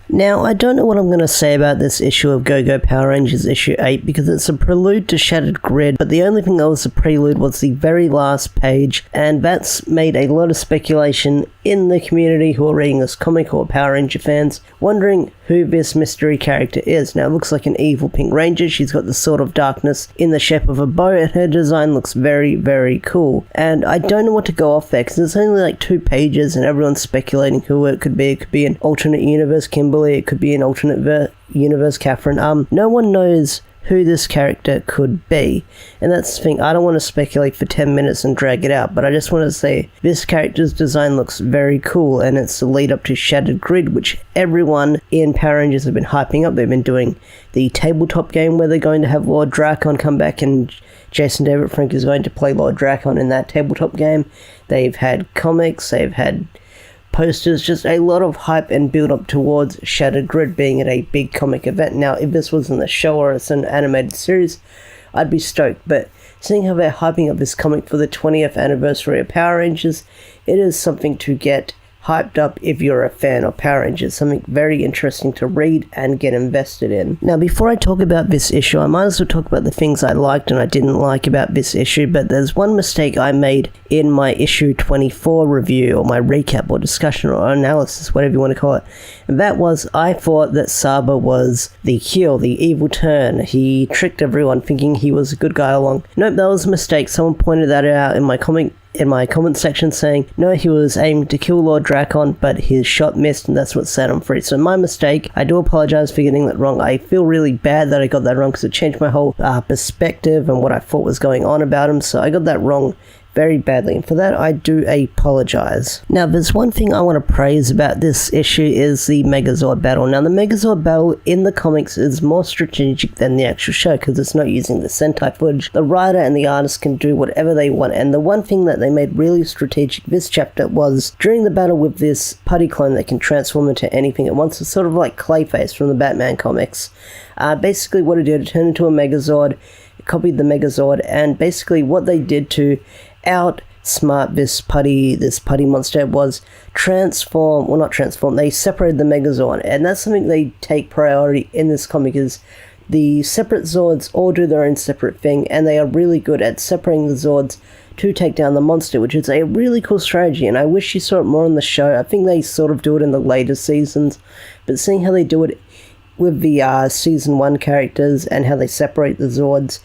Now, I don't know what I'm going to say about this issue of Go-Go Power Rangers issue 8 because it's a prelude to Shattered Grid, but the only thing that was a prelude was the very last page, and that's made a lot of speculation in the community who are reading this comic, or Power Ranger fans, wondering who this mystery character is. Now, it looks like an evil Pink Ranger. She's got the Sword of Darkness in the shape of a bow, and her design looks very, very cool. And I don't know what to go off there, because it's only like 2 pages, and everyone's speculating who it could be. It could be an alternate universe Kimberly, it could be an alternate universe Catherine. No one knows who this character could be, and that's the thing. I don't want to speculate for 10 minutes and drag it out, but I just want to say this character's design looks very cool, and it's the lead up to Shattered Grid, which everyone in Power Rangers have been hyping up. They've been doing the tabletop game where they're going to have Lord Drakon come back, and Jason David Frank is going to play Lord Drakon in that tabletop game. They've had comics, they've had posters, just a lot of hype and build up towards Shattered Grid being at a big comic event. Now, if this was in the show or it's an animated series, I'd be stoked, but seeing how they're hyping up this comic for the 20th anniversary of Power Rangers, it is something to get hyped up if you're a fan of Power Rangers. Something very interesting to read and get invested in. Now, before I talk about this issue, I might as well talk about the things I liked and I didn't like about this issue, but there's one mistake I made in my issue 24 review, or my recap or discussion or analysis, whatever you want to call it, and that was I thought that Saba was the heel, the evil turn. He tricked everyone thinking he was a good guy along. Nope, that was a mistake. Someone pointed that out in my comment section saying, no, he was aiming to kill Lord Drakon, but his shot missed, and that's what set him free. So my mistake. I do apologize for getting that wrong. I feel really bad that I got that wrong because it changed my whole perspective and what I thought was going on about him. So I got that wrong very badly, and for that I do apologize. Now, there's one thing I want to praise about this issue is the Megazord battle. Now, the Megazord battle in the comics is more strategic than the actual show because it's not using the Sentai footage. The writer and the artist can do whatever they want, and the one thing that they made really strategic this chapter was during the battle with this putty clone that can transform into anything at once. It's sort of like Clayface from the Batman comics. Basically what it did, it turned into a Megazord, it copied the Megazord, and basically what they did to outsmart this putty monster was they separated the Megazord, and that's something they take priority in this comic. Is the separate Zords all do their own separate thing, and they are really good at separating the Zords to take down the monster, which is a really cool strategy, and I wish you saw it more on the show. I think they sort of do it in the later seasons, but seeing how they do it with the season 1 characters and how they separate the Zords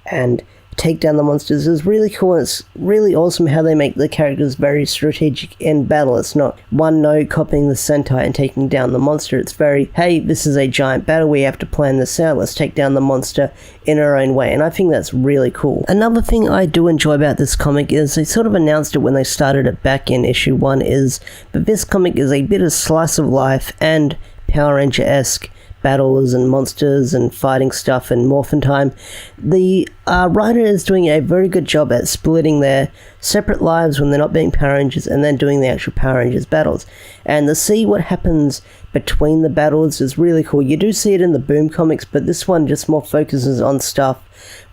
and take down the monsters is really cool, and it's really awesome how they make the characters very strategic in battle. It's not one note copying the Sentai and taking down the monster. It's very, hey, this is a giant battle, we have to plan this out, let's take down the monster in our own way, and I think that's really cool. Another thing I do enjoy about this comic is they sort of announced it when they started it back in issue 1, is that this comic is a bit of slice of life and Power Ranger-esque battles and monsters and fighting stuff and Morphin Time. The writer is doing a very good job at splitting their separate lives when they're not being Power Rangers and then doing the actual Power Rangers battles. And to see what happens between the battles is really cool. You do see it in the Boom comics, but this one just more focuses on stuff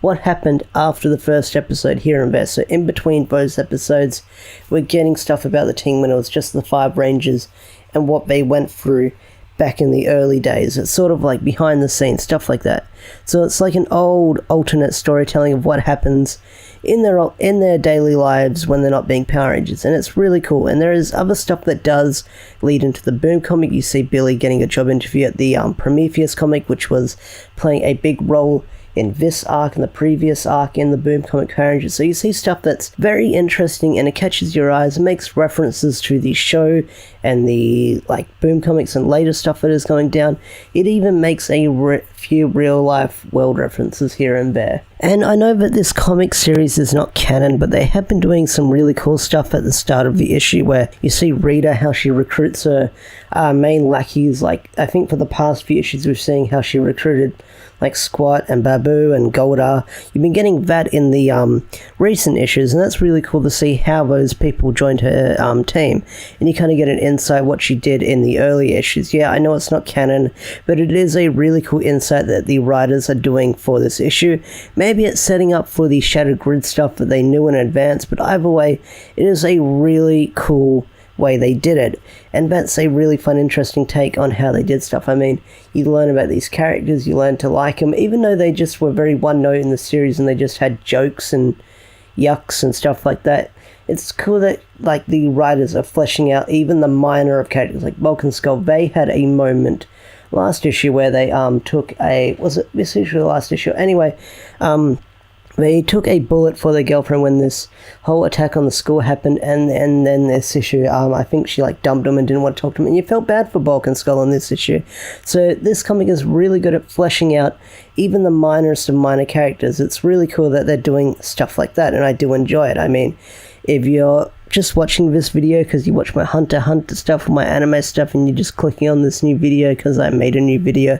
what happened after the first episode here and there. So in between those episodes, we're getting stuff about the team when it was just the 5 Rangers and what they went through back in the early days. It's sort of like behind the scenes, stuff like that. So it's like an old alternate storytelling of what happens in their daily lives when they're not being Power Rangers, and it's really cool. And there is other stuff that does lead into the Boom comic. You see Billy getting a job interview at the Prometheus comic, which was playing a big role in this arc and the previous arc in the Boom comic Power Rangers. So you see stuff that's very interesting and it catches your eyes. It makes references to the show and the Boom comics and later stuff that is going down. It even makes a few real life world references here and there. And I know that this comic series is not canon, but they have been doing some really cool stuff at the start of the issue where you see Rita, how she recruits her main lackeys. I think for the past few issues we've seen how she recruited Squat and Babu and Goldar. You've been getting that in the recent issues, and that's really cool to see how those people joined her team, and you kind of get an insight what she did in the early issues. Yeah, I know it's not canon, but it is a really cool insight that the writers are doing for this issue. Maybe it's setting up for the Shattered Grid stuff that they knew in advance, but either way, it is a really cool way they did it. And that's a really fun, interesting take on how they did stuff. I mean, you learn about these characters, you learn to like them, even though they just were very one note in the series and they just had jokes and yucks and stuff like that. It's cool that like the writers are fleshing out even the minor of characters like Bulk and Skull. They had a moment last issue where they took a, was it this issue or last issue? Anyway, they took a bullet for their girlfriend when this whole attack on the school happened, and then this issue, I think she like dumped him and didn't want to talk to him, and you felt bad for Bulk and Skull in this issue. So this comic is really good at fleshing out even the minorest of minor characters. It's really cool that they're doing stuff like that, and I do enjoy it. I mean, if you're just watching this video because you watch my Hunter x Hunter stuff or my anime stuff and you're just clicking on this new video because I made a new video,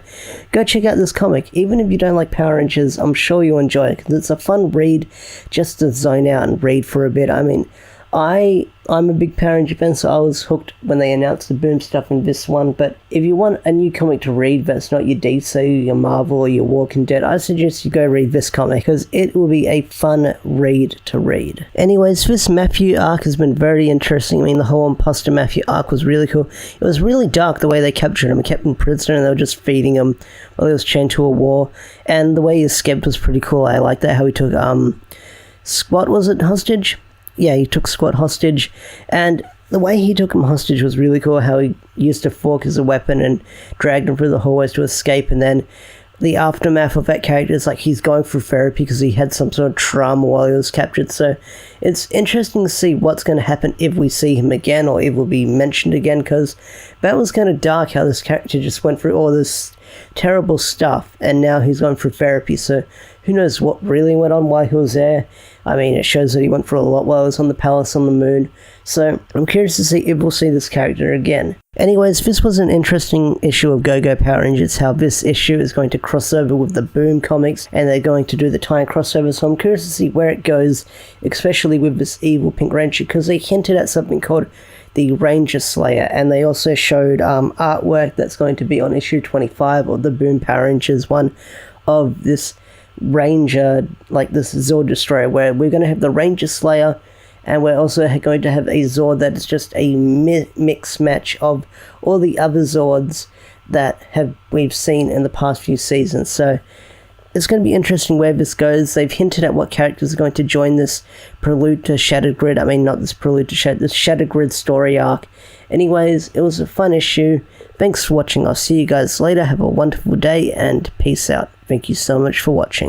go check out this comic. Even if you don't like Power Rangers, I'm sure you'll enjoy it because it's a fun read just to zone out and read for a bit. I mean, I'm a big Power Ranger fan, so I was hooked when they announced the Boom stuff in this one. But if you want a new comic to read that's not your DC, your Marvel, or your Walking Dead, I suggest you go read this comic because it will be a fun read to read. Anyways, this Matthew arc has been very interesting. I mean, the whole imposter Matthew arc was really cool. It was really dark the way they captured him, kept him prisoner, and they were just feeding him while he was chained to a wall. And the way he escaped was pretty cool. I like that, how he took Squat, was it, hostage? Yeah, he took Squat hostage, and the way he took him hostage was really cool, how he used a fork as a weapon and dragged him through the hallways to escape, and then the aftermath of that character is like he's going through therapy because he had some sort of trauma while he was captured. So it's interesting to see what's going to happen if we see him again or if will be mentioned again, because that was kind of dark how this character just went through all this terrible stuff and now he's going through therapy. So who knows what really went on while he was there. I mean, it shows that he went through a lot while he was on the palace on the moon. So I'm curious to see if we'll see this character again. Anyways, this was an interesting issue of Go-Go Power Rangers, how this issue is going to cross over with the Boom comics, and they're going to do the tie crossover, so I'm curious to see where it goes, especially with this evil Pink Ranger, because they hinted at something called the Ranger Slayer, and they also showed artwork that's going to be on issue 25 of the Boom Power Rangers one of this Ranger, like this Zord Destroyer, where we're going to have the Ranger Slayer, and we're also going to have a Zord that is just a mix match of all the other Zords that we've seen in the past few seasons. So it's going to be interesting where this goes. They've hinted at what characters are going to join this Prelude to Shattered Grid. I mean, not this Prelude to Shattered, this Shattered Grid story arc. Anyways, it was a fun issue. Thanks for watching. I'll see you guys later. Have a wonderful day and peace out. Thank you so much for watching.